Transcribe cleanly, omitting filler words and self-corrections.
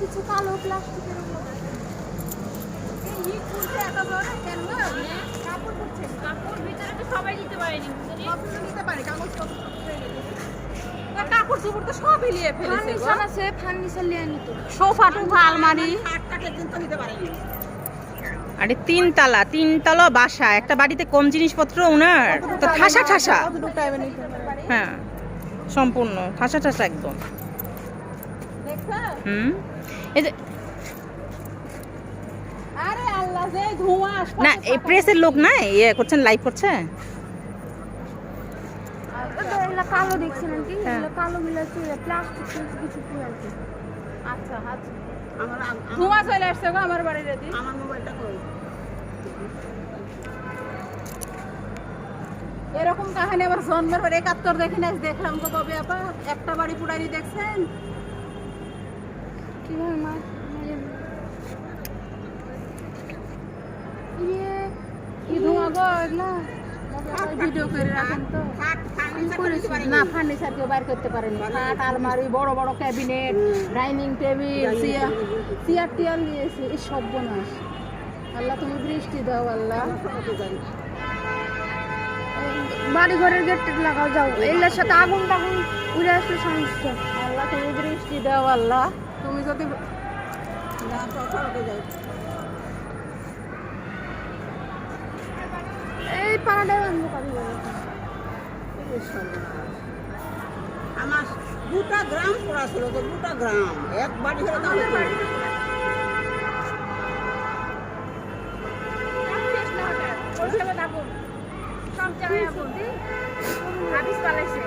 কিছু কালো প্লাস্টিকের এই ফুলটা এত বড় কেন কাপড় পরছে কাপড় ভিতরে তো সবাই নিতে পারেনি সবগুলো নিতে পারে কাগজ পত্র কাপড় চোপড় তো সব হিলিয়ে ফেলেছে ফার্নিচার আছে ফার্নিচার নিয়ে নিত সোফা টোফা আলমারি খাটটাকে কিন্তু নিতে পারেনি আরে তিনতলা বাসা, একটা বাড়িতে কম জিনিসপত্র ওনার তো ঠাসা ঠাসা। হ্যাঁ সম্পূর্ণ ঠাসা ঠাসা একদম। এই যে আরে আল্লাহ যে ধোঁয়া না এই প্রেসের লোক না ইয়ে করছেন, লাইভ করছে। কালো দেখছেন কি কালো মিলাচ্ছে প্লাস্টিক কিছু পুরাইছে। আচ্ছা আচ্ছা ধোঁয়া চলে আসছে গো আমার বাড়ির দিকে। আমার মোবাইলটা কই এরকম কাহিনী আবার জন্মের পর 71 দেখি না দেখলাম গো কবে আপা একটা বাড়ি পুরাইনি দেখছেন কিভাবে মা কি ধোঁয়া গো এগুলা ভিডিও করে রাখেন তো না ফার্নিচার কেউ বাইর করতে পারেনি খাট আলমারি বড় বড় ক্যাবিনেট ডাইনিং টেবিল চেয়ার টিয়ার নিয়েছে এই সব বোনাস। আল্লাহ তুমি বৃষ্টি দাও আল্লাহ বাড়ি ঘরের গেট লাগাও যাও এগুলোর সাথে আগুন টাগুন উড়ে আসলে সমস্যা। আল্লাহ তুমি বৃষ্টি দাও আল্লাহ তুমি যদি এই পাড়াটাই অন্ধকার আমার গোটা গ্রাম পড়া ছিল তো গোটা গ্রাম এক বাড়ি হলে সব জায়গায় আগুন হাবিস পালাইছে।